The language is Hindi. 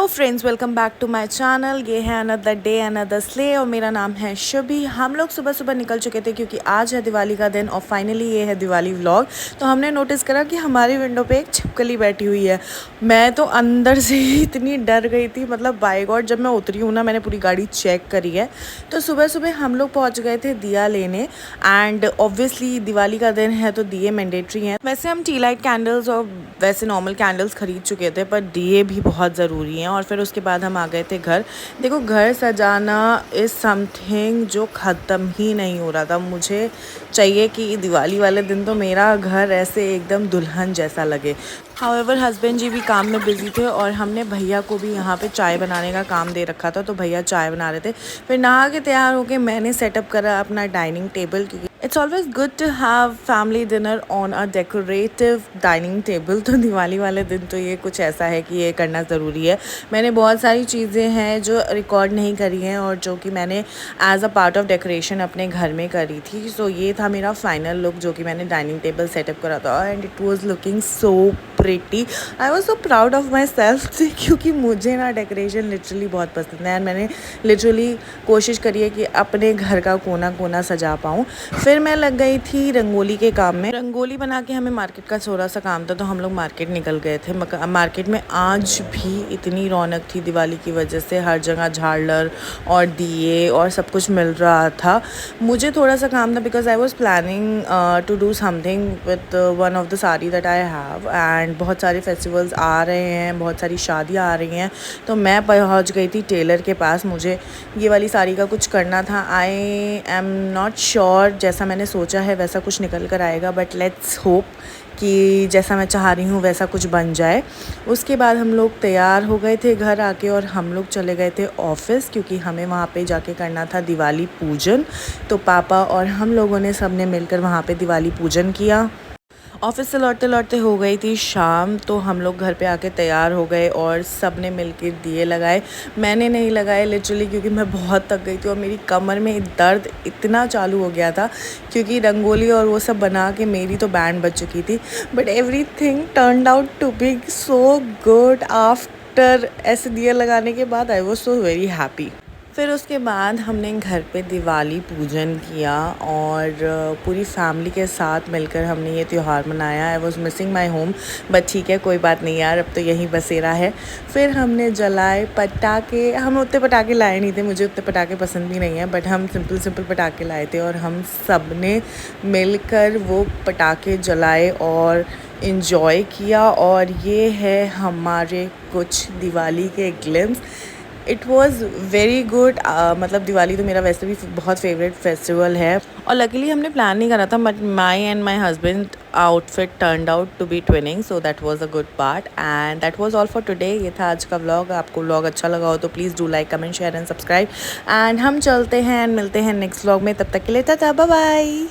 Hello friends, welcome back to my channel. ये है अनदर डे अनदर स्ले और मेरा नाम है शुभी। हम लोग सुबह सुबह निकल चुके थे क्योंकि आज है दिवाली का दिन और फाइनली ये है दिवाली व्लॉग। तो हमने नोटिस करा कि हमारी विंडो पे एक छिपकली बैठी हुई है। मैं तो अंदर से ही इतनी डर गई थी, मतलब बाय गॉड जब मैं उतरी हूँ ना, मैंने पूरी गाड़ी चेक करी है। तो सुबह सुबह हम लोग पहुँच गए थे दिया लेने एंड ऑब्वियसली दिवाली का दिन है तो दिए मैंडेटरी हैं। वैसे हम टी लाइट कैंडल्स और वैसे नॉर्मल कैंडल्स खरीद चुके थे, पर दिए भी बहुत ज़रूरी हैं। और फिर उसके बाद हम आ गए थे घर। देखो, घर सजाना इज़ समथिंग जो ख़त्म ही नहीं हो रहा था। मुझे चाहिए कि दिवाली वाले दिन तो मेरा घर ऐसे एकदम दुल्हन जैसा लगे। हाउएवर हस्बैंड जी भी काम में बिज़ी थे और हमने भैया को भी यहाँ पे चाय बनाने का काम दे रखा था, तो भैया चाय बना रहे थे। फिर नहा के तैयार होके मैंने सेटअप करा अपना डाइनिंग टेबल, क्योंकि it's always good to have family dinner on a decorative dining table. तो दिवाली वाले दिन तो ये कुछ ऐसा है कि ये करना ज़रूरी है। मैंने बहुत सारी चीज़ें हैं जो रिकॉर्ड नहीं करी हैं और जो कि मैंने as a part of decoration अपने घर में करी थी। सो ये था मेरा फाइनल लुक जो कि मैंने डाइनिंग टेबल सेटअप करा था and it was looking so pretty. I was so proud of my self, क्योंकि मुझे ना डेकोरेशन लिटरली बहुत पसंद है एंड मैंने लिटरली कोशिश करी है कि अपने घर का कोना कोना सजा पाऊँ। फिर मैं लग गई थी रंगोली के काम में। रंगोली बना के हमें मार्केट का थोड़ा सा काम था, तो हम लोग मार्केट निकल गए थे। मार्केट में आज भी इतनी रौनक थी दिवाली की वजह से, हर जगह झालर और दिए और सब कुछ मिल रहा था। मुझे थोड़ा सा काम था because I was planning to do something with one of the sari that I have एंड बहुत सारे फेस्टिवल्स आ रहे हैं, बहुत सारी शादियाँ आ रही हैं। तो मैं पहुंच गई थी टेलर के पास। मुझे ये वाली साड़ी का कुछ करना था। आई एम नॉट श्योर जैसा मैंने सोचा है वैसा कुछ निकल कर आएगा, बट लेट्स होप कि जैसा मैं चाह रही हूँ वैसा कुछ बन जाए। उसके बाद हम लोग तैयार हो गए थे घर आके और हम लोग चले गए थे ऑफिस, क्योंकि हमें वहाँ पे जाके करना था दिवाली पूजन। तो पापा और हम लोगों ने सब ने मिलकर वहाँ पे दिवाली पूजन किया। ऑफिस से लौटते लौटते हो गई थी शाम, तो हम लोग घर पे आके तैयार हो गए और सब ने मिलकर दिए लगाए। मैंने नहीं लगाए लिटरली, क्योंकि मैं बहुत थक गई थी और मेरी कमर में दर्द इतना चालू हो गया था, क्योंकि रंगोली और वो सब बना के मेरी तो बैंड बज चुकी थी। But everything turned out to be so good. After ऐसे दिए लगाने के बाद I was so very happy. फिर उसके बाद हमने घर पे दिवाली पूजन किया और पूरी फैमिली के साथ मिलकर हमने ये त्यौहार मनाया। I was missing my home, but ठीक है, कोई बात नहीं यार, अब तो यहीं बसेरा है। फिर हमने जलाए पटाखे। हम उतने पटाखे लाए नहीं थे, मुझे उतने पटाखे पसंद भी नहीं है, बट हम सिंपल पटाखे लाए थे और हम सब ने मिलकर वो पटाखे जलाए और इन्जॉय किया। और ये है हमारे कुछ दिवाली के glimpse. It was very good. मतलब दिवाली तो मेरा वैसे भी बहुत फेवरेट फेस्टिवल है और लकीली हमने प्लान नहीं करा था, but my and my husband outfit turned out to be twinning, so that was a good part and that was all for today. ये था आज का व्लॉग। आपको व्लॉग अच्छा लगा हो तो please do like, comment, share and subscribe. And हम चलते हैं एंड मिलते हैं नेक्स्ट व्लॉग में। तब तक के लिए टाटा, बाय बाय।